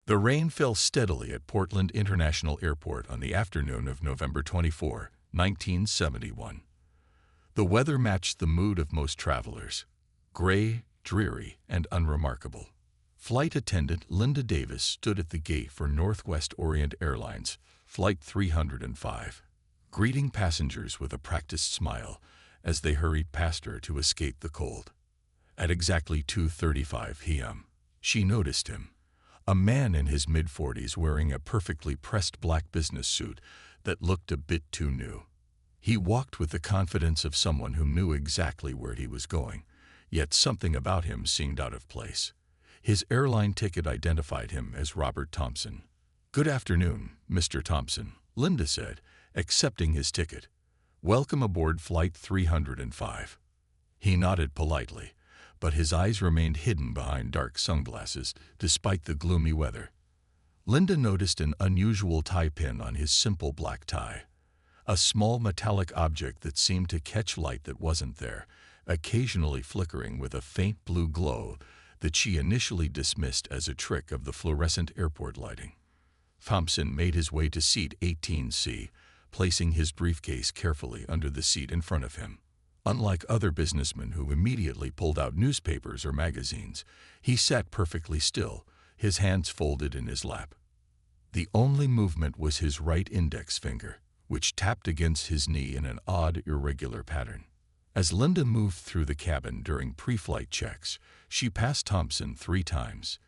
The rain fell steadily at Portland International Airport on the afternoon of November 24, 1971. The weather matched the mood of most travelers: gray, dreary, and unremarkable. Flight attendant Linda Davis stood at the gate for Northwest Orient Airlines, Flight 305, greeting passengers with a practiced smile as they hurried past her to escape the cold. At exactly 2:35 p.m., she noticed him, a man in his mid-40s wearing a perfectly pressed black business suit that looked a bit too new. He walked with the confidence of someone who knew exactly where he was going, yet something about him seemed out of place. His airline ticket identified him as Robert Thompson. "Good afternoon, Mr. Thompson," Linda said, accepting his ticket. "Welcome aboard Flight 305. He nodded politely, but his eyes remained hidden behind dark sunglasses despite the gloomy weather. Linda noticed an unusual tie pin on his simple black tie, a small metallic object that seemed to catch light that wasn't there, occasionally flickering with a faint blue glow that she initially dismissed as a trick of the fluorescent airport lighting. Thompson made his way to seat 18C, placing his briefcase carefully under the seat in front of him. Unlike other businessmen who immediately pulled out newspapers or magazines, he sat perfectly still, his hands folded in his lap. The only movement was his right index finger, which tapped against his knee in an odd, irregular pattern. As Linda moved through the cabin during pre-flight checks, she passed Thompson 3 times.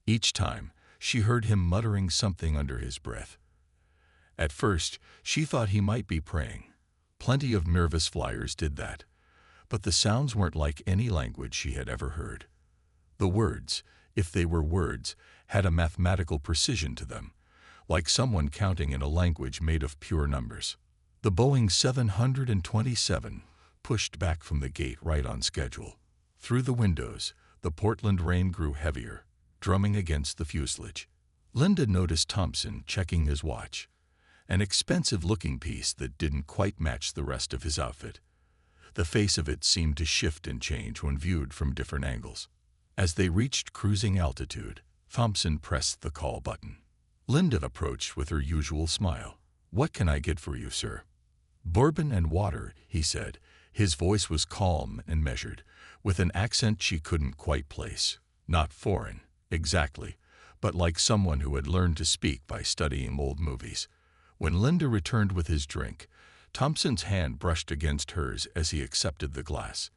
Each time, she heard him muttering something under his breath. At first, she thought he might be praying. Plenty of nervous flyers did that. But the sounds weren't like any language she had ever heard. The words, if they were words, had a mathematical precision to them, like someone counting in a language made of pure numbers. The Boeing 727 pushed back from the gate right on schedule. Through the windows, the Portland rain grew heavier, drumming against the fuselage. Linda noticed Thompson checking his watch, an expensive-looking piece that didn't quite match the rest of his outfit. The face of it seemed to shift and change when viewed from different angles. As they reached cruising altitude, Thompson pressed the call button. Linda approached with her usual smile. "What can I get for you, sir?" "Bourbon and water," he said. His voice was calm and measured, with an accent she couldn't quite place. Not foreign, exactly, but like someone who had learned to speak by studying old movies. When Linda returned with his drink, Thompson's hand brushed against hers as he accepted the glass.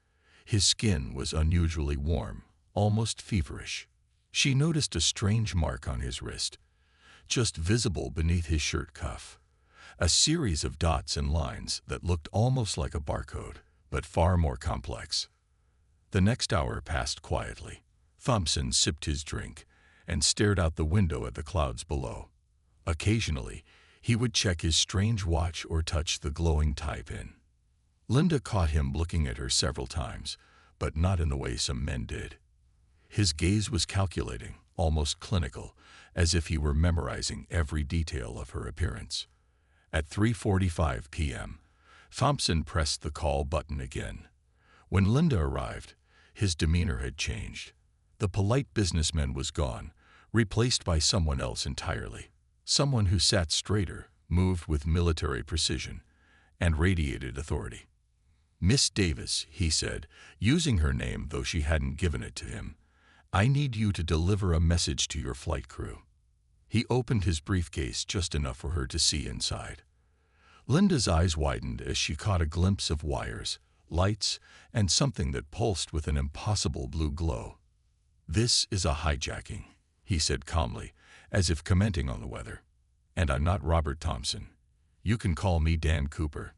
His skin was unusually warm, almost feverish. She noticed a strange mark on his wrist, just visible beneath his shirt cuff. A series of dots and lines that looked almost like a barcode, but far more complex. The next hour passed quietly. Thompson sipped his drink and stared out the window at the clouds below. Occasionally, he would check his strange watch or touch the glowing tie pin. Linda caught him looking at her several times, but not in the way some men did. His gaze was calculating, almost clinical, as if he were memorizing every detail of her appearance. At 3:45 p.m., Thompson pressed the call button again. When Linda arrived, his demeanor had changed. The polite businessman was gone, replaced by someone else entirely. Someone who sat straighter, moved with military precision, and radiated authority. "Miss Davis," he said, using her name though she hadn't given it to him, "I need you to deliver a message to your flight crew." He opened his briefcase just enough for her to see inside. Linda's eyes widened as she caught a glimpse of wires, lights, and something that pulsed with an impossible blue glow. "This is a hijacking," he said calmly, as if commenting on the weather. "And I'm not Robert Thompson. You can call me Dan Cooper."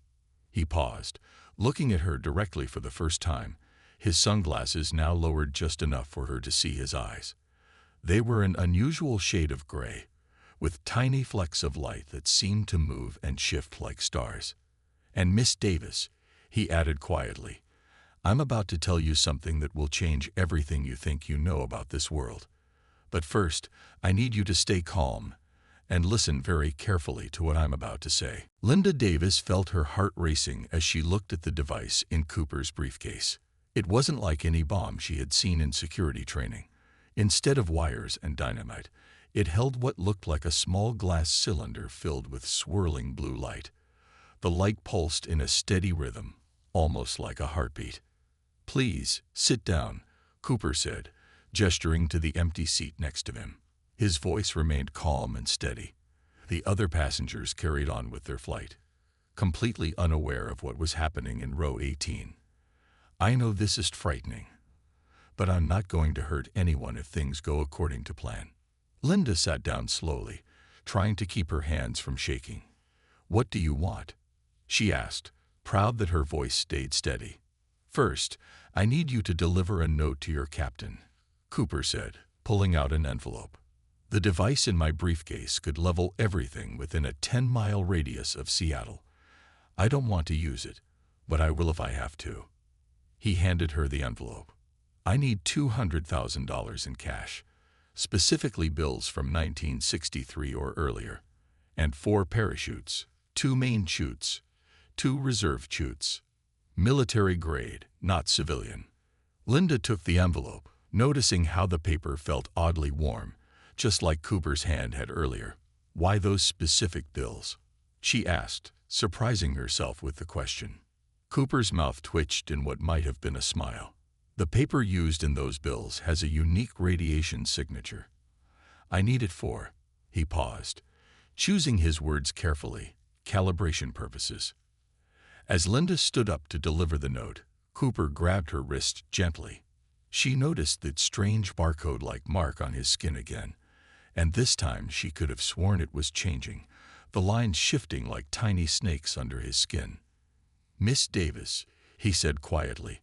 He paused, looking at her directly for the first time, his sunglasses now lowered just enough for her to see his eyes. They were an unusual shade of gray, with tiny flecks of light that seemed to move and shift like stars. "And Miss Davis," he added quietly, "I'm about to tell you something that will change everything you think you know about this world. But first, I need you to stay calm and listen very carefully to what I'm about to say." Linda Davis felt her heart racing as she looked at the device in Cooper's briefcase. It wasn't like any bomb she had seen in security training. Instead of wires and dynamite, It held what looked like a small glass cylinder filled with swirling blue light. The light pulsed in a steady rhythm, almost like a heartbeat. "Please, sit down," Cooper said, gesturing to the empty seat next to him. His voice remained calm and steady. The other passengers carried on with their flight, completely unaware of what was happening in row 18. "I know this is frightening, but I'm not going to hurt anyone if things go according to plan." Linda sat down slowly, trying to keep her hands from shaking. "What do you want?" she asked, proud that her voice stayed steady. "First, I need you to deliver a note to your captain," Cooper said, pulling out an envelope. "The device in my briefcase could level everything within a 10-mile radius of Seattle. I don't want to use it, but I will if I have to." He handed her the envelope. "I need $200,000 in cash, specifically bills from 1963 or earlier, and 4 parachutes, 2 main chutes, 2 reserve chutes. Military grade, not civilian." Linda took the envelope, noticing how the paper felt oddly warm, just like Cooper's hand had earlier. "Why those specific bills?" she asked, surprising herself with the question. Cooper's mouth twitched in what might have been a smile. "The paper used in those bills has a unique radiation signature. I need it for," he paused, choosing his words carefully, "calibration purposes." As Linda stood up to deliver the note, Cooper grabbed her wrist gently. She noticed that strange barcode-like mark on his skin again, and this time she could have sworn it was changing, the lines shifting like tiny snakes under his skin. "Miss Davis," he said quietly,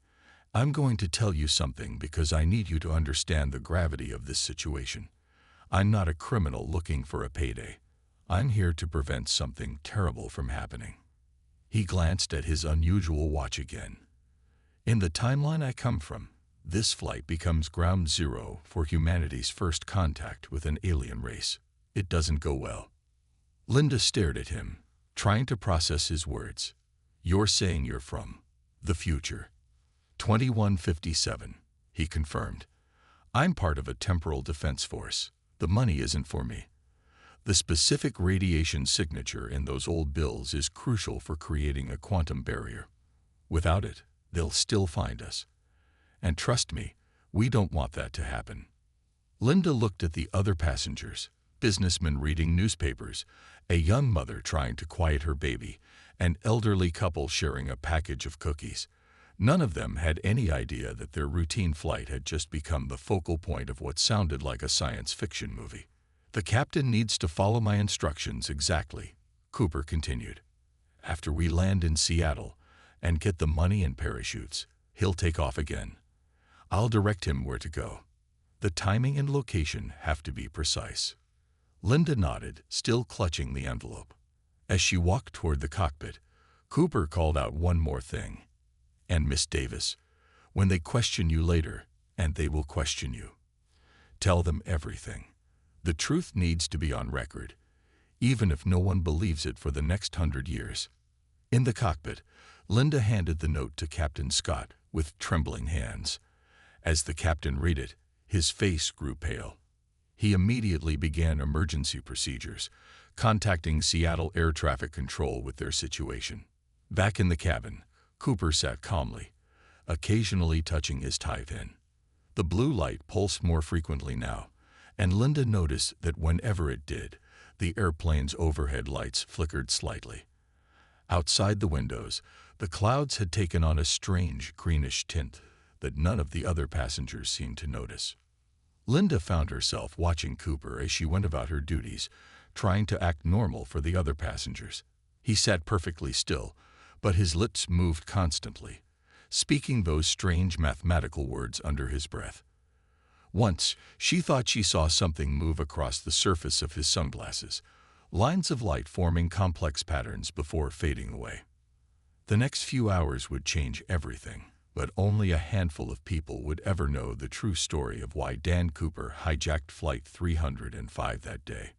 "I'm going to tell you something because I need you to understand the gravity of this situation. I'm not a criminal looking for a payday. I'm here to prevent something terrible from happening." He glanced at his unusual watch again. "In the timeline I come from, this flight becomes ground zero for humanity's first contact with an alien race. It doesn't go well." Linda stared at him, trying to process his words. "You're saying you're from the future." 2157, he confirmed. "I'm part of a temporal defense force. The money isn't for me. The specific radiation signature in those old bills is crucial for creating a quantum barrier. Without it, they'll still find us. And trust me, we don't want that to happen." Linda looked at the other passengers, businessmen reading newspapers, a young mother trying to quiet her baby, an elderly couple sharing a package of cookies. None of them had any idea that their routine flight had just become the focal point of what sounded like a science fiction movie. "The captain needs to follow my instructions exactly," Cooper continued. "After we land in Seattle and get the money and parachutes, he'll take off again. I'll direct him where to go. The timing and location have to be precise." Linda nodded, still clutching the envelope. As she walked toward the cockpit, Cooper called out one more thing. "And Miss Davis, when they question you later, and they will question you, tell them everything. The truth needs to be on record, even if no one believes it for the next 100 years." In the cockpit, Linda handed the note to Captain Scott with trembling hands. As the captain read it, his face grew pale. He immediately began emergency procedures, contacting Seattle Air Traffic Control with their situation. Back in the cabin, Cooper sat calmly, occasionally touching his tie pin. The blue light pulsed more frequently now, and Linda noticed that whenever it did, the airplane's overhead lights flickered slightly. Outside the windows, the clouds had taken on a strange greenish tint that none of the other passengers seemed to notice. Linda found herself watching Cooper as she went about her duties, trying to act normal for the other passengers. He sat perfectly still, but his lips moved constantly, speaking those strange mathematical words under his breath. Once, she thought she saw something move across the surface of his sunglasses, lines of light forming complex patterns before fading away. The next few hours would change everything, but only a handful of people would ever know the true story of why Dan Cooper hijacked Flight 305 that day.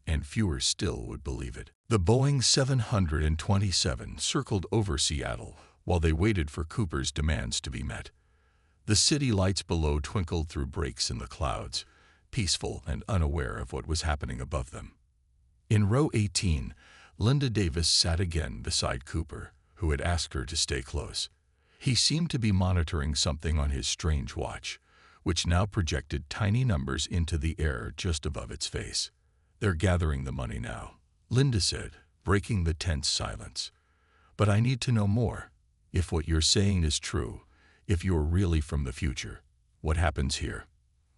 And fewer still would believe it. The Boeing 727 circled over Seattle while they waited for Cooper's demands to be met. The city lights below twinkled through breaks in the clouds, peaceful and unaware of what was happening above them. In row 18, Linda Davis sat again beside Cooper, who had asked her to stay close. He seemed to be monitoring something on his strange watch, which now projected tiny numbers into the air just above its face. "They're gathering the money now," Linda said, breaking the tense silence. "But I need to know more. If what you're saying is true, if you're really from the future, what happens here?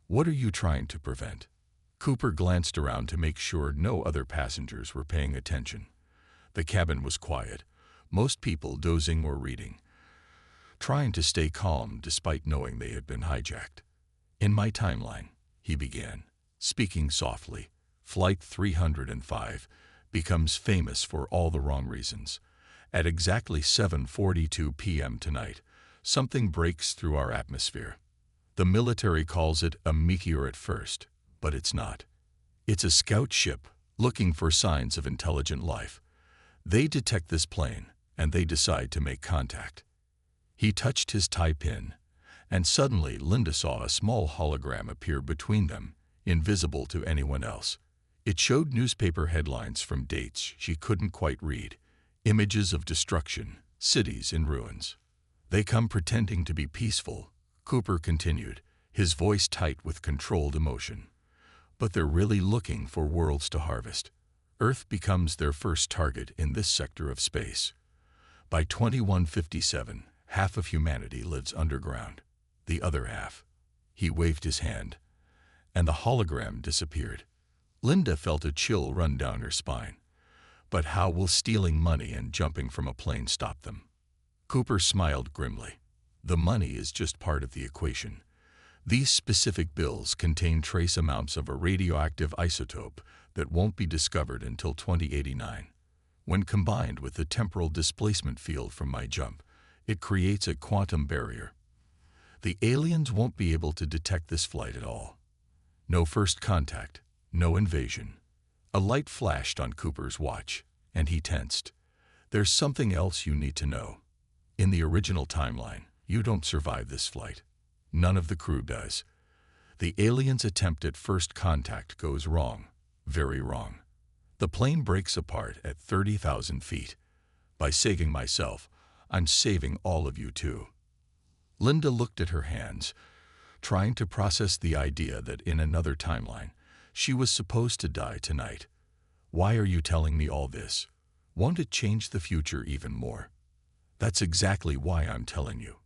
What are you trying to prevent?" Cooper glanced around to make sure no other passengers were paying attention. The cabin was quiet, most people dozing or reading, trying to stay calm despite knowing they had been hijacked. "In my timeline," he began, speaking softly, "Flight 305 becomes famous for all the wrong reasons. At exactly 7:42 p.m. tonight, something breaks through our atmosphere. The military calls it a meteor at first, but it's not. It's a scout ship looking for signs of intelligent life. They detect this plane, and they decide to make contact." He touched his tie pin, and suddenly Linda saw a small hologram appear between them, invisible to anyone else. It showed newspaper headlines from dates she couldn't quite read, images of destruction, cities in ruins. "They come pretending to be peaceful," Cooper continued, his voice tight with controlled emotion. "But they're really looking for worlds to harvest. Earth becomes their first target in this sector of space. By 2157, half of humanity lives underground. The other half—" He waved his hand, and the hologram disappeared. Linda felt a chill run down her spine. But how will stealing money and jumping from a plane stop them? Cooper smiled grimly. "The money is just part of the equation. These specific bills contain trace amounts of a radioactive isotope that won't be discovered until 2089. When combined with the temporal displacement field from my jump, it creates a quantum barrier. The aliens won't be able to detect this flight at all. No first contact, no invasion." A light flashed on Cooper's watch, and he tensed. "There's something else you need to know. In the original timeline, you don't survive this flight. None of the crew does. The aliens' attempt at first contact goes wrong, very wrong. The plane breaks apart at 30,000 feet. By saving myself, I'm saving all of you too." Linda looked at her hands, trying to process the idea that in another timeline, she was supposed to die tonight. "Why are you telling me all this? Won't it change the future even more?" "That's exactly why I'm telling you,"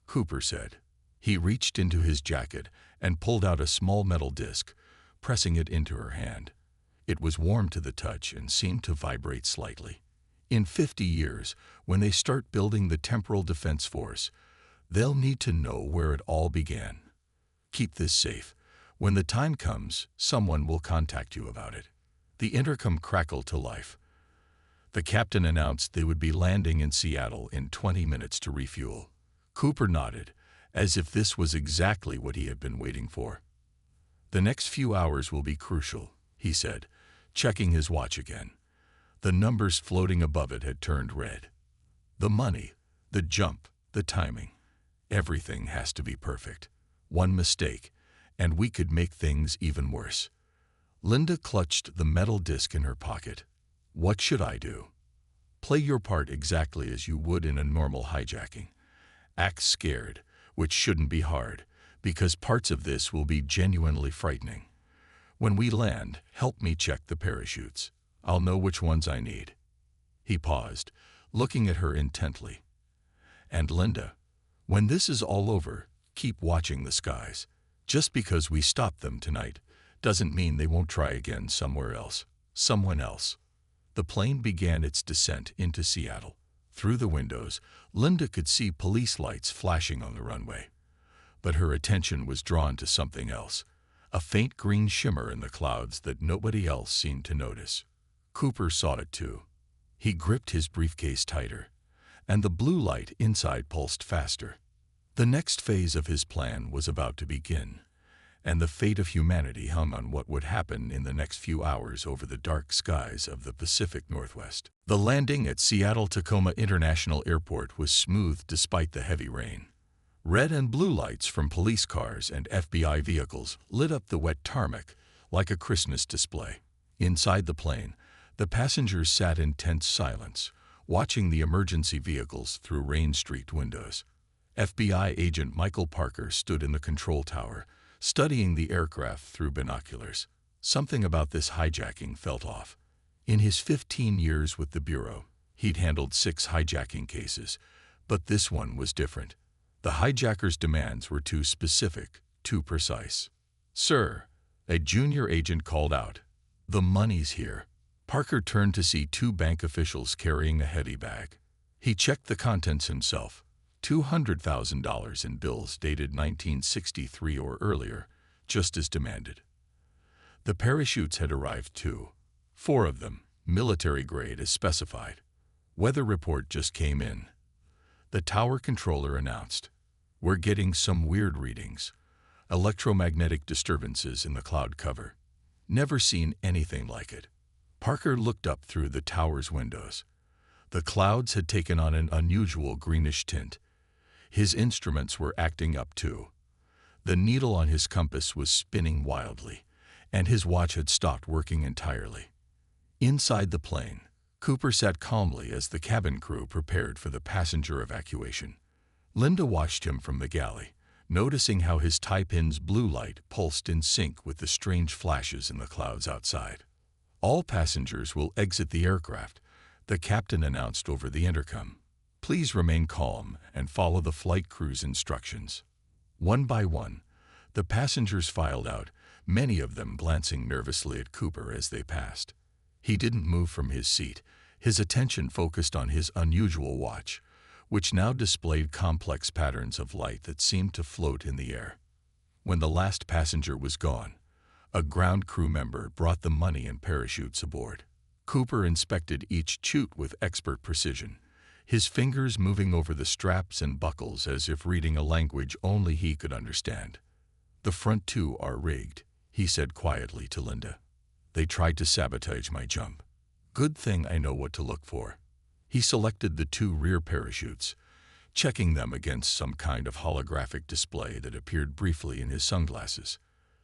Cooper said. He reached into his jacket and pulled out a small metal disc, pressing it into her hand. It was warm to the touch and seemed to vibrate slightly. "In 50 years, when they start building the Temporal Defense Force, they'll need to know where it all began. Keep this safe. When the time comes, someone will contact you about it." The intercom crackled to life. The captain announced they would be landing in Seattle in 20 minutes to refuel. Cooper nodded, as if this was exactly what he had been waiting for. "The next few hours will be crucial," he said, checking his watch again. The numbers floating above it had turned red. "The money, the jump, the timing. Everything has to be perfect. One mistake, and we could make things even worse." Linda clutched the metal disc in her pocket. "What should I do?" "Play your part exactly as you would in a normal hijacking. Act scared, which shouldn't be hard, because parts of this will be genuinely frightening. When we land, help me check the parachutes. I'll know which ones I need." He paused, looking at her intently. "And Linda, when this is all over, keep watching the skies. Just because we stopped them tonight doesn't mean they won't try again somewhere else, someone else." The plane began its descent into Seattle. Through the windows, Linda could see police lights flashing on the runway. But her attention was drawn to something else, a faint green shimmer in the clouds that nobody else seemed to notice. Cooper saw it too. He gripped his briefcase tighter, and the blue light inside pulsed faster. The next phase of his plan was about to begin, and the fate of humanity hung on what would happen in the next few hours over the dark skies of the Pacific Northwest. The landing at Seattle-Tacoma International Airport was smooth despite the heavy rain. Red and blue lights from police cars and FBI vehicles lit up the wet tarmac like a Christmas display. Inside the plane, the passengers sat in tense silence, watching the emergency vehicles through rain-streaked windows. FBI agent Michael Parker stood in the control tower, studying the aircraft through binoculars. Something about this hijacking felt off. In his 15 years with the Bureau, he'd handled 6 hijacking cases, but this one was different. The hijacker's demands were too specific, too precise. "Sir," a junior agent called out, "the money's here." Parker turned to see 2 bank officials carrying a heavy bag. He checked the contents himself. $200,000 in bills dated 1963 or earlier, just as demanded. The parachutes had arrived too. 4 of them, military grade as specified. Weather report just came in. The tower controller announced, "We're getting some weird readings. Electromagnetic disturbances in the cloud cover. Never seen anything like it." Parker looked up through the tower's windows. The clouds had taken on an unusual greenish tint. His instruments were acting up too. The needle on his compass was spinning wildly, and his watch had stopped working entirely. Inside the plane, Cooper sat calmly as the cabin crew prepared for the passenger evacuation. Linda watched him from the galley, noticing how his tie-pin's blue light pulsed in sync with the strange flashes in the clouds outside. "All passengers will exit the aircraft," the captain announced over the intercom. "Please remain calm and follow the flight crew's instructions." One by one, the passengers filed out, many of them glancing nervously at Cooper as they passed. He didn't move from his seat, his attention focused on his unusual watch, which now displayed complex patterns of light that seemed to float in the air. When the last passenger was gone, a ground crew member brought the money and parachutes aboard. Cooper inspected each chute with expert precision, his fingers moving over the straps and buckles as if reading a language only he could understand. "The front 2 are rigged," he said quietly to Linda. "They tried to sabotage my jump. Good thing I know what to look for." He selected the 2 rear parachutes, checking them against some kind of holographic display that appeared briefly in his sunglasses.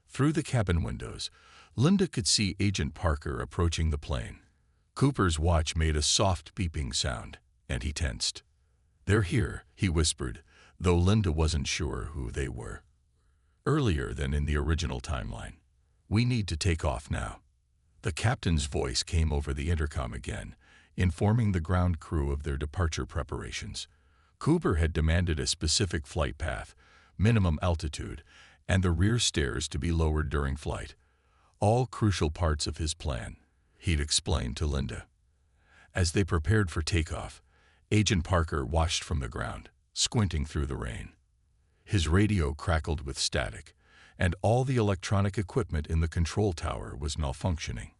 Through the cabin windows, Linda could see Agent Parker approaching the plane. Cooper's watch made a soft beeping sound, and he tensed. "They're here," he whispered, though Linda wasn't sure who they were. "Earlier than in the original timeline. We need to take off now." The captain's voice came over the intercom again, informing the ground crew of their departure preparations. Cooper had demanded a specific flight path, minimum altitude, and the rear stairs to be lowered during flight. All crucial parts of his plan, he'd explained to Linda. As they prepared for takeoff, Agent Parker watched from the ground, squinting through the rain. His radio crackled with static, and all the electronic equipment in the control tower was malfunctioning.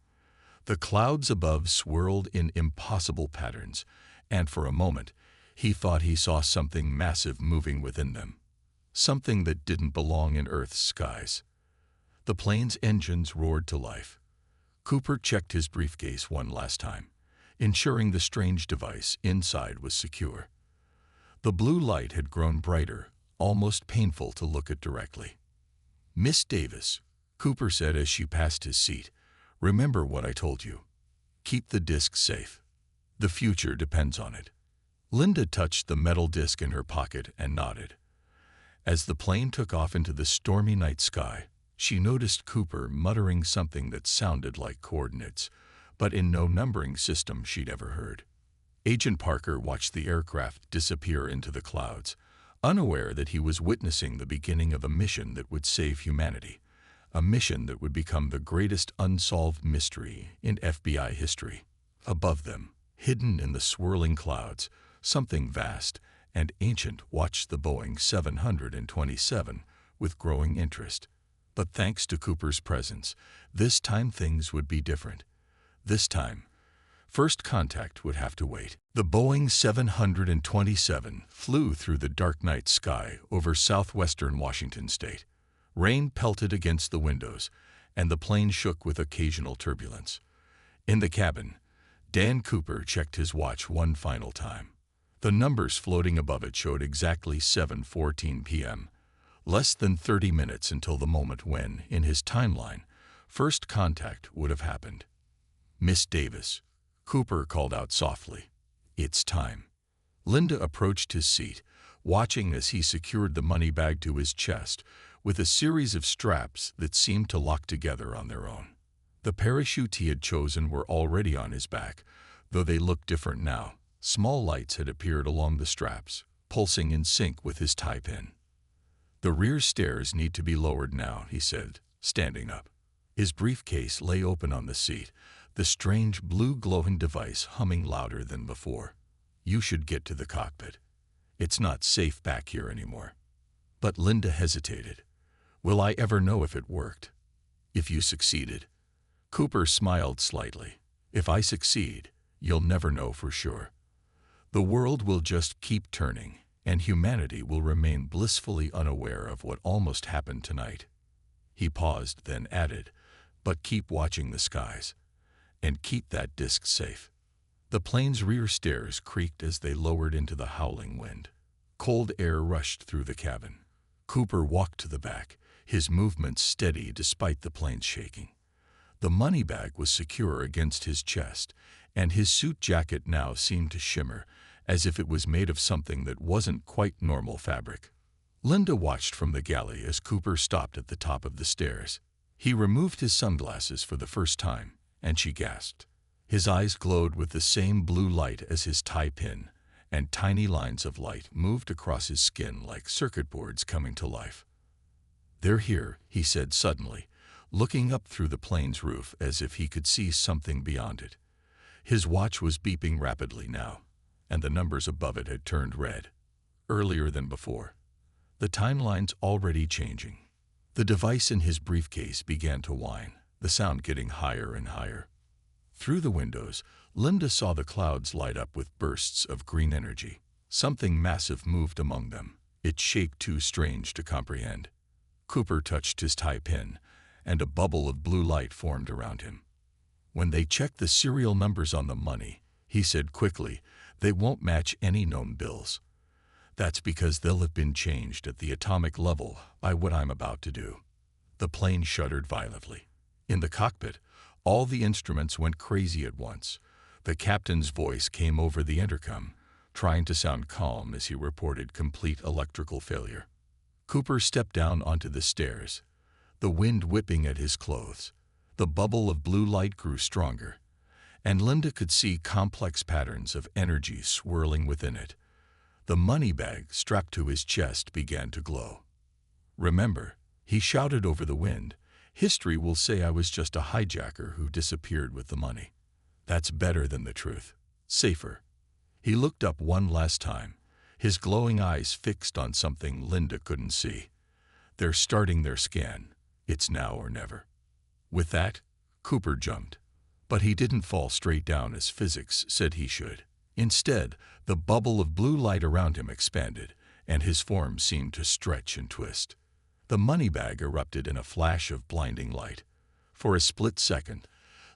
The clouds above swirled in impossible patterns, and for a moment, he thought he saw something massive moving within them. Something that didn't belong in Earth's skies. The plane's engines roared to life. Cooper checked his briefcase one last time, ensuring the strange device inside was secure. The blue light had grown brighter, almost painful to look at directly. "Miss Davis," Cooper said as she passed his seat, "remember what I told you. Keep the disc safe. The future depends on it." Linda touched the metal disc in her pocket and nodded. As the plane took off into the stormy night sky, she noticed Cooper muttering something that sounded like coordinates, but in no numbering system she'd ever heard. Agent Parker watched the aircraft disappear into the clouds, unaware that he was witnessing the beginning of a mission that would save humanity, a mission that would become the greatest unsolved mystery in FBI history. Above them, hidden in the swirling clouds, something vast and ancient watched the Boeing 727 with growing interest. But thanks to Cooper's presence, this time things would be different. This time, first contact would have to wait. The Boeing 727 flew through the dark night sky over southwestern Washington state. Rain pelted against the windows, and the plane shook with occasional turbulence. In the cabin, Dan Cooper checked his watch one final time. The numbers floating above it showed exactly 7:14 p.m., less than 30 minutes until the moment when, in his timeline, first contact would have happened. "Miss Davis," Cooper called out softly. "It's time." Linda approached his seat, watching as he secured the money bag to his chest with a series of straps that seemed to lock together on their own. The parachutes he had chosen were already on his back, though they looked different now. Small lights had appeared along the straps, pulsing in sync with his tie pin. "The rear stairs need to be lowered now," he said, standing up. His briefcase lay open on the seat, the strange blue glowing device humming louder than before. "You should get to the cockpit. It's not safe back here anymore." But Linda hesitated. "Will I ever know if it worked? If you succeeded?" Cooper smiled slightly. "If I succeed, you'll never know for sure. The world will just keep turning, and humanity will remain blissfully unaware of what almost happened tonight." He paused, then added, "But keep watching the skies. And keep that disc safe." The plane's rear stairs creaked as they lowered into the howling wind. Cold air rushed through the cabin. Cooper walked to the back, his movements steady despite the plane's shaking. The money bag was secure against his chest, and his suit jacket now seemed to shimmer, as if it was made of something that wasn't quite normal fabric. Linda watched from the galley as Cooper stopped at the top of the stairs. He removed his sunglasses for the first time, and she gasped. His eyes glowed with the same blue light as his tie pin, and tiny lines of light moved across his skin like circuit boards coming to life. "They're here," he said suddenly, looking up through the plane's roof as if he could see something beyond it. His watch was beeping rapidly now, and the numbers above it had turned red. Earlier than before. The timeline's already changing. The device in his briefcase began to whine, the sound getting higher and higher. Through the windows, Linda saw the clouds light up with bursts of green energy. Something massive moved among them, its shape too strange to comprehend. Cooper touched his tie pin, and a bubble of blue light formed around him. "When they check the serial numbers on the money," he said quickly, "they won't match any known bills. That's because they'll have been changed at the atomic level by what I'm about to do." The plane shuddered violently. In the cockpit, all the instruments went crazy at once. The captain's voice came over the intercom, trying to sound calm as he reported complete electrical failure. Cooper stepped down onto the stairs, the wind whipping at his clothes. The bubble of blue light grew stronger, and Linda could see complex patterns of energy swirling within it. The money bag strapped to his chest began to glow. "Remember," he shouted over the wind, "history will say I was just a hijacker who disappeared with the money. That's better than the truth. Safer." He looked up one last time, his glowing eyes fixed on something Linda couldn't see. "They're starting their scan. It's now or never." With that, Cooper jumped. But he didn't fall straight down as physics said he should. Instead, the bubble of blue light around him expanded, and his form seemed to stretch and twist. The money bag erupted in a flash of blinding light. For a split second,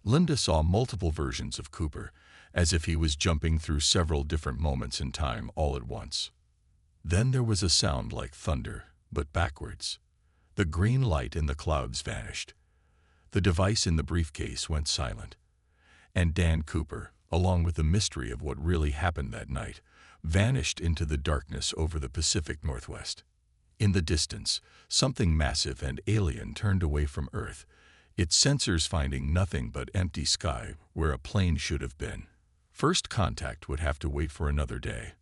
Linda saw multiple versions of Cooper, as if he was jumping through several different moments in time all at once. Then there was a sound like thunder, but backwards. The green light in the clouds vanished. The device in the briefcase went silent. And Dan Cooper, along with the mystery of what really happened that night, vanished into the darkness over the Pacific Northwest. In the distance, something massive and alien turned away from Earth, its sensors finding nothing but empty sky where a plane should have been. First contact would have to wait for another day,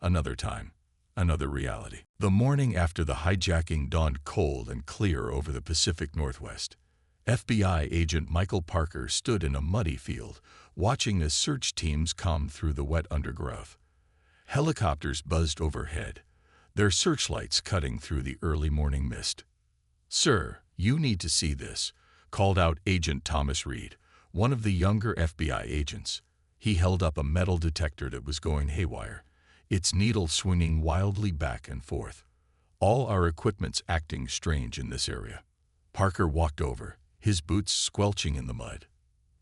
another time, another reality. The morning after the hijacking dawned cold and clear over the Pacific Northwest. FBI agent Michael Parker stood in a muddy field, watching as search teams combed through the wet undergrowth. Helicopters buzzed overhead, their searchlights cutting through the early morning mist. "Sir, you need to see this," called out Agent Thomas Reed, one of the younger FBI agents. He held up a metal detector that was going haywire, its needle swinging wildly back and forth. "All our equipment's acting strange in this area." Parker walked over, his boots squelching in the mud.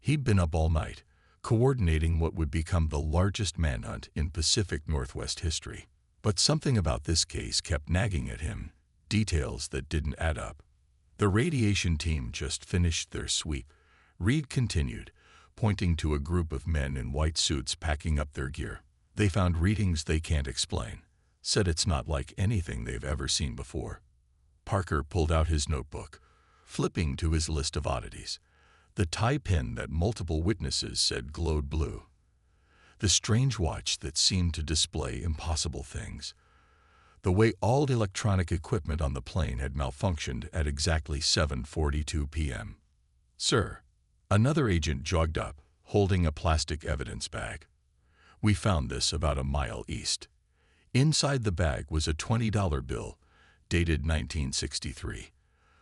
He'd been up all night, coordinating what would become the largest manhunt in Pacific Northwest history. But something about this case kept nagging at him, details that didn't add up. The radiation team just finished their sweep, Reed continued, pointing to a group of men in white suits packing up their gear. They found readings they can't explain, said it's not like anything they've ever seen before. Parker pulled out his notebook, flipping to his list of oddities. The tie pin that multiple witnesses said glowed blue. The strange watch that seemed to display impossible things. The way all electronic equipment on the plane had malfunctioned at exactly 7:42 p.m. "Sir," another agent jogged up, holding a plastic evidence bag. "We found this about a mile east." Inside the bag was a $20 bill, dated 1963.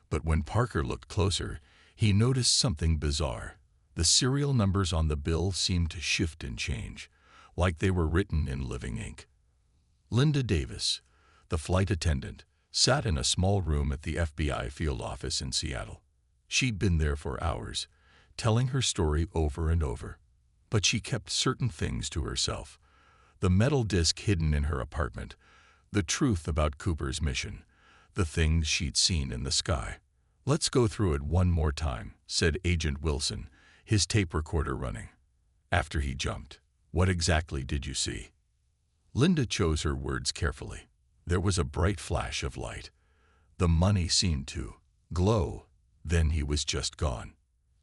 But when Parker looked closer, he noticed something bizarre. The serial numbers on the bill seemed to shift and change, like they were written in living ink. Linda Davis, the flight attendant, sat in a small room at the FBI field office in Seattle. She'd been there for hours, telling her story over and over. But she kept certain things to herself. The metal disc hidden in her apartment, the truth about Cooper's mission, the things she'd seen in the sky. "Let's go through it one more time," said Agent Wilson, his tape recorder running. After he jumped, "What exactly did you see?" Linda chose her words carefully. There was a bright flash of light. The money seemed to glow. Then he was just gone.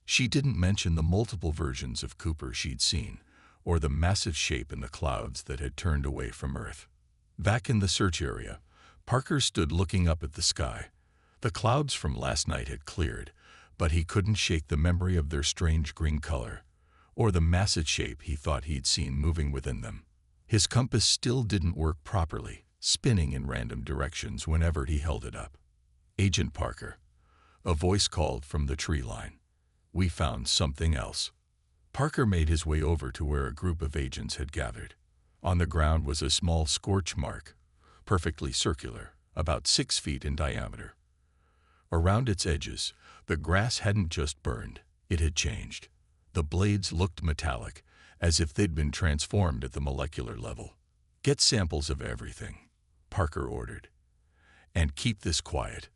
She didn't mention the multiple versions of Cooper she'd seen, or the massive shape in the clouds that had turned away from Earth. Back in the search area, Parker stood looking up at the sky. The clouds from last night had cleared, but he couldn't shake the memory of their strange green color, or the massive shape he thought he'd seen moving within them. His compass still didn't work properly, spinning in random directions whenever he held it up. "Agent Parker," a voice called from the tree line. "We found something else." Parker made his way over to where a group of agents had gathered. On the ground was a small scorch mark, perfectly circular, about 6 feet in diameter. Around its edges, the grass hadn't just burned, it had changed. The blades looked metallic, as if they'd been transformed at the molecular level. "Get samples of everything," Parker ordered. "And keep this quiet.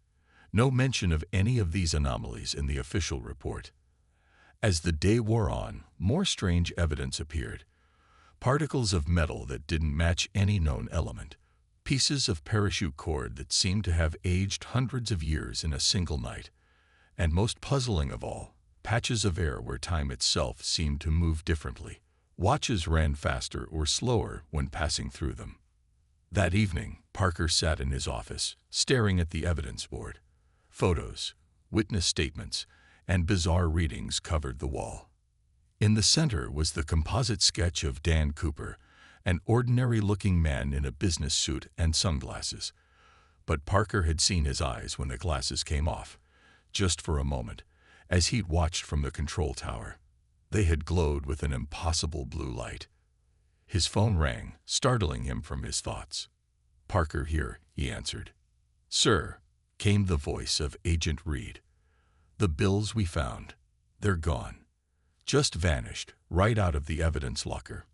No mention of any of these anomalies in the official report." As the day wore on, more strange evidence appeared. Particles of metal that didn't match any known element. Pieces of parachute cord that seemed to have aged hundreds of years in a single night. And most puzzling of all, patches of air where time itself seemed to move differently. Watches ran faster or slower when passing through them. That evening, Parker sat in his office, staring at the evidence board. Photos, witness statements, and bizarre readings covered the wall. In the center was the composite sketch of Dan Cooper, an ordinary-looking man in a business suit and sunglasses. But Parker had seen his eyes when the glasses came off, just for a moment, as he'd watched from the control tower. They had glowed with an impossible blue light. His phone rang, startling him from his thoughts. "Parker here," he answered. "Sir," came the voice of Agent Reed. "The bills we found, they're gone. Just vanished, right out of the evidence locker.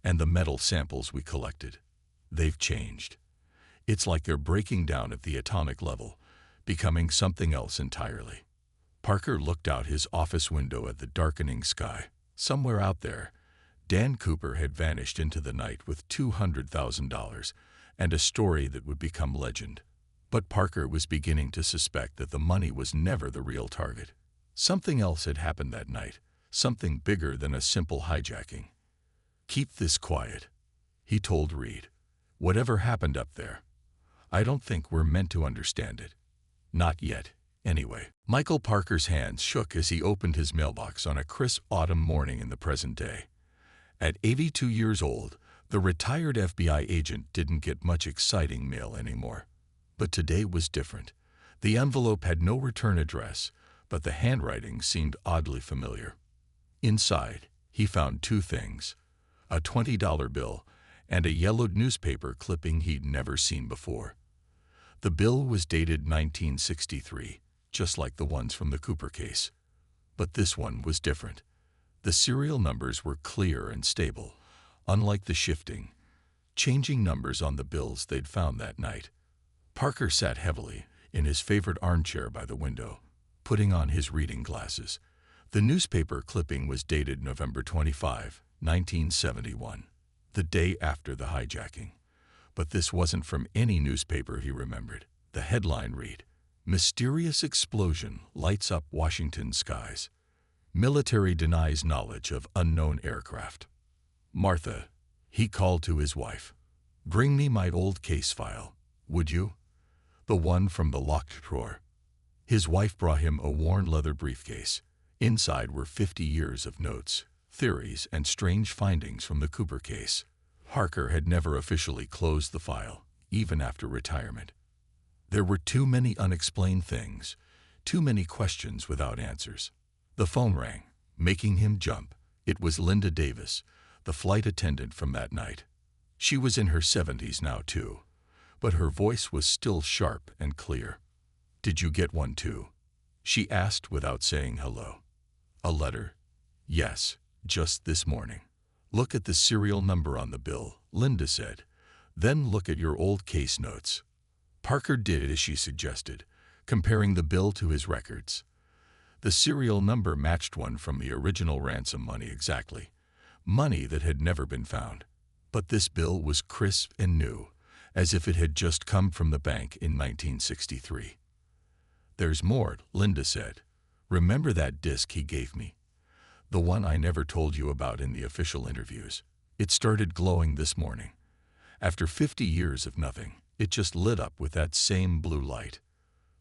And the metal samples we collected, they've changed. It's like they're breaking down at the atomic level, becoming something else entirely." Parker looked out his office window at the darkening sky. Somewhere out there, Dan Cooper had vanished into the night with $200,000 and a story that would become legend. But Parker was beginning to suspect that the money was never the real target. Something else had happened that night, something bigger than a simple hijacking. "Keep this quiet," he told Reed. "Whatever happened up there, I don't think we're meant to understand it. Not yet, anyway." Michael Parker's hands shook as he opened his mailbox on a crisp autumn morning in the present day. At 82 years old, the retired FBI agent didn't get much exciting mail anymore. But today was different. The envelope had no return address, but the handwriting seemed oddly familiar. Inside, he found two things: a $20 bill and a yellowed newspaper clipping he'd never seen before. The bill was dated 1963, just like the ones from the Cooper case. But this one was different. The serial numbers were clear and stable, unlike the shifting, changing numbers on the bills they'd found that night. Parker sat heavily in his favorite armchair by the window, putting on his reading glasses. The newspaper clipping was dated November 25, 1971, the day after the hijacking. But this wasn't from any newspaper he remembered. The headline read, "Mysterious explosion lights up Washington skies. Military denies knowledge of unknown aircraft." "Martha," he called to his wife, "bring me my old case file, would you? The one from the locked drawer." His wife brought him a worn leather briefcase. Inside were 50 years of notes, theories, and strange findings from the Cooper case. Parker had never officially closed the file, even after retirement. There were too many unexplained things, too many questions without answers. The phone rang, making him jump. It was Linda Davis, the flight attendant from that night. She was in her 70s now, too, but her voice was still sharp and clear. "Did you get one, too?" she asked without saying hello. "A letter?" "Yes, just this morning." "Look at the serial number on the bill," Linda said. "Then look at your old case notes." Parker did as she suggested, comparing the bill to his records. The serial number matched one from the original ransom money exactly, money that had never been found. But this bill was crisp and new, as if it had just come from the bank in 1963. "There's more," Linda said. "Remember that disc he gave me? The one I never told you about in the official interviews? It started glowing this morning. After 50 years of nothing, it just lit up with that same blue light."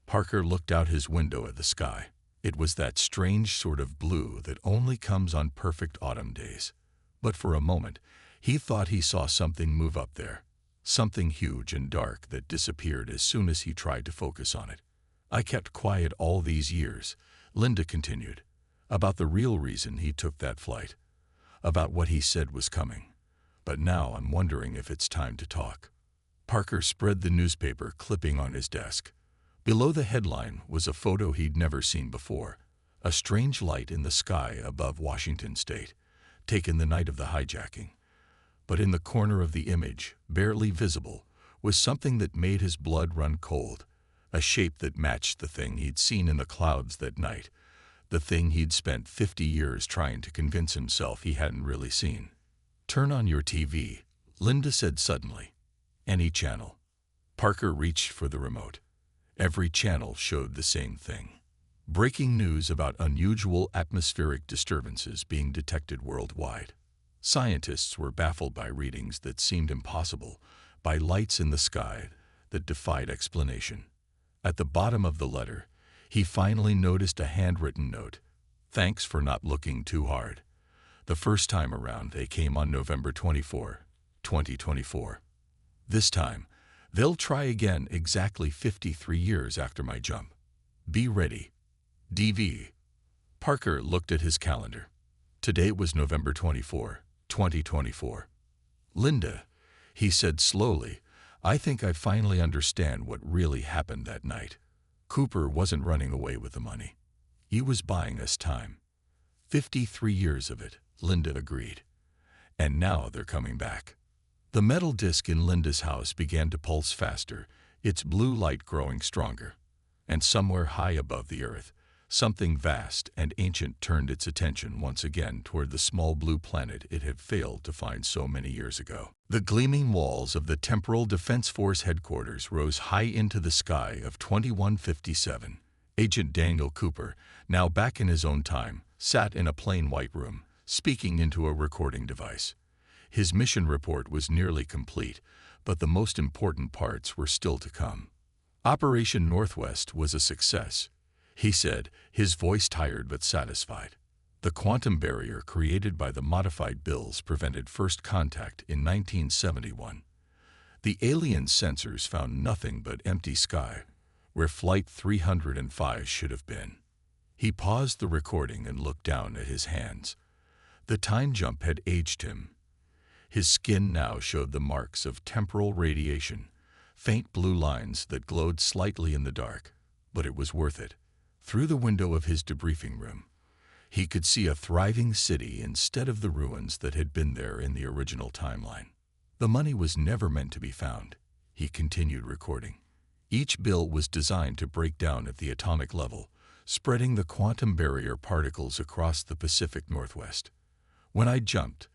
Parker looked out his window at the sky. It was that strange sort of blue that only comes on perfect autumn days. But for a moment, he thought he saw something move up there, something huge and dark that disappeared as soon as he tried to focus on it. "I kept quiet all these years," Linda continued, "about the real reason he took that flight, about what he said was coming. But now I'm wondering if it's time to talk." Parker spread the newspaper clipping on his desk. Below the headline was a photo he'd never seen before, a strange light in the sky above Washington state, taken the night of the hijacking. But in the corner of the image, barely visible, was something that made his blood run cold, a shape that matched the thing he'd seen in the clouds that night, the thing he'd spent 50 years trying to convince himself he hadn't really seen. "Turn on your TV," Linda said suddenly. "Any channel." Parker reached for the remote. Every channel showed the same thing. Breaking news about unusual atmospheric disturbances being detected worldwide. Scientists were baffled by readings that seemed impossible, by lights in the sky that defied explanation. At the bottom of the letter, he finally noticed a handwritten note. "Thanks for not looking too hard." The first time around, they came on November 24, 2024. "This time, they'll try again exactly 53 years after my jump. Be ready. D.B." Parker looked at his calendar. Today was November 24, 2024. "Linda," he said slowly, "I think I finally understand what really happened that night. Cooper wasn't running away with the money. He was buying us time. 53 years of it," Linda agreed. "And now they're coming back." The metal disc in Linda's house began to pulse faster, its blue light growing stronger. And somewhere high above the earth, something vast and ancient turned its attention once again toward the small blue planet it had failed to find so many years ago. The gleaming walls of the Temporal Defense Force headquarters rose high into the sky of 2157. Agent Daniel Cooper, now back in his own time, sat in a plain white room, speaking into a recording device. His mission report was nearly complete, but the most important parts were still to come. "Operation Northwest was a success," he said, his voice tired but satisfied. "The quantum barrier created by the modified bills prevented first contact in 1971. The alien sensors found nothing but empty sky, where Flight 305 should have been." He paused the recording and looked down at his hands. The time jump had aged him. His skin now showed the marks of temporal radiation, faint blue lines that glowed slightly in the dark, but it was worth it. Through the window of his debriefing room, He could see a thriving city instead of the ruins that had been there in the original timeline. The money was never meant to be found, he continued recording. Each bill was designed to break down at the atomic level, spreading the quantum barrier particles across the Pacific Northwest. When I jumped,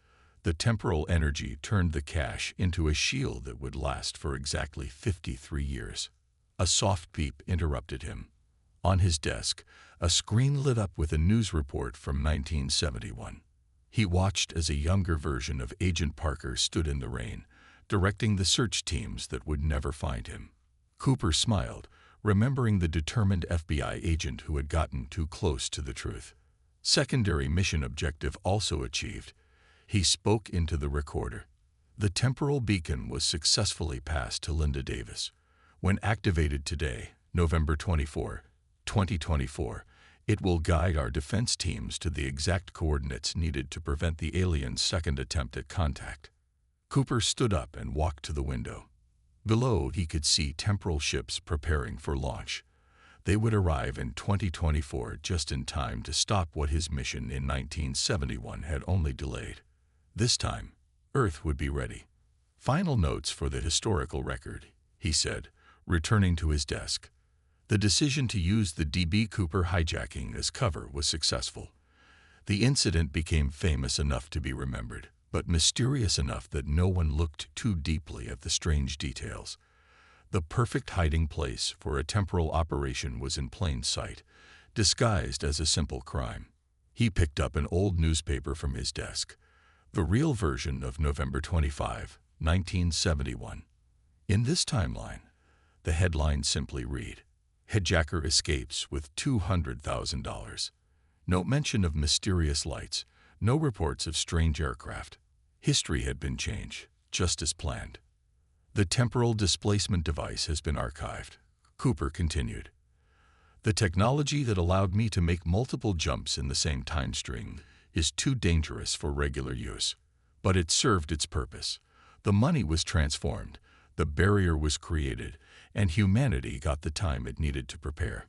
the temporal energy turned the cash into a shield that would last for exactly 53 years. A soft beep interrupted him. On his desk, a screen lit up with a news report from 1971. He watched as a younger version of Agent Parker stood in the rain, directing the search teams that would never find him. Cooper smiled, remembering the determined FBI agent who had gotten too close to the truth. Secondary mission objective also achieved. He spoke into the recorder. The temporal beacon was successfully passed to Linda Davis. When activated today, November 24, 2024, it will guide our defense teams to the exact coordinates needed to prevent the aliens' second attempt at contact. Cooper stood up and walked to the window. Below, he could see temporal ships preparing for launch. They would arrive in 2024 just in time to stop what his mission in 1971 had only delayed. This time, Earth would be ready. Final notes for the historical record, he said, returning to his desk. The decision to use the D.B Cooper hijacking as cover was successful. The incident became famous enough to be remembered, but mysterious enough that no one looked too deeply at the strange details. The perfect hiding place for a temporal operation was in plain sight, disguised as a simple crime. He picked up an old newspaper from his desk, the real version of November 25, 1971. In this timeline, the headline simply read, "Hijacker escapes with $200,000. No mention of mysterious lights, no reports of strange aircraft. History had been changed, just as planned. The temporal displacement device has been archived," Cooper continued. "The technology that allowed me to make multiple jumps in the same time string is too dangerous for regular use. But it served its purpose. The money was transformed, the barrier was created, and humanity got the time it needed to prepare."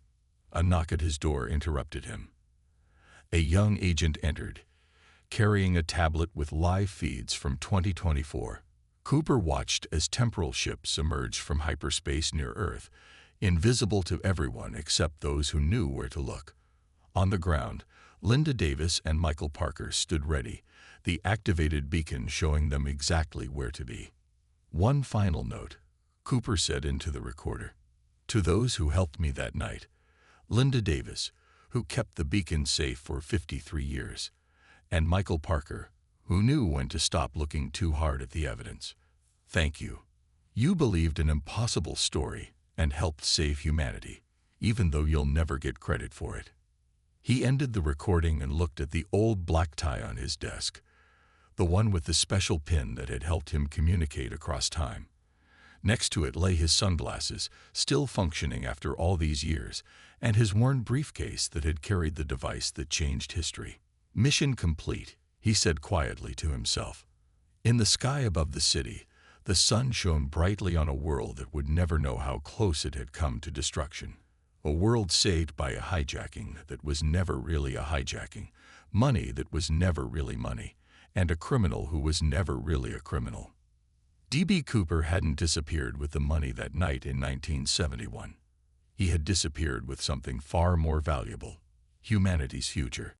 A knock at his door interrupted him. A young agent entered, carrying a tablet with live feeds from 2024. Cooper watched as temporal ships emerged from hyperspace near Earth, invisible to everyone except those who knew where to look. On the ground, Linda Davis and Michael Parker stood ready, the activated beacon showing them exactly where to be. "One final note," Cooper said into the recorder. "To those who helped me that night, Linda Davis, who kept the beacon safe for 53 years, and Michael Parker, who knew when to stop looking too hard at the evidence. Thank you. You believed an impossible story and helped save humanity, even though you'll never get credit for it." He ended the recording and looked at the old black tie on his desk, the one with the special pin that had helped him communicate across time. Next to it lay his sunglasses, still functioning after all these years, and his worn briefcase that had carried the device that changed history. "Mission complete," he said quietly to himself. In the sky above the city, the sun shone brightly on a world that would never know how close it had come to destruction. A world saved by a hijacking that was never really a hijacking, money that was never really money, and a criminal who was never really a criminal. D.B. Cooper hadn't disappeared with the money that night in 1971. He had disappeared with something far more valuable: humanity's future.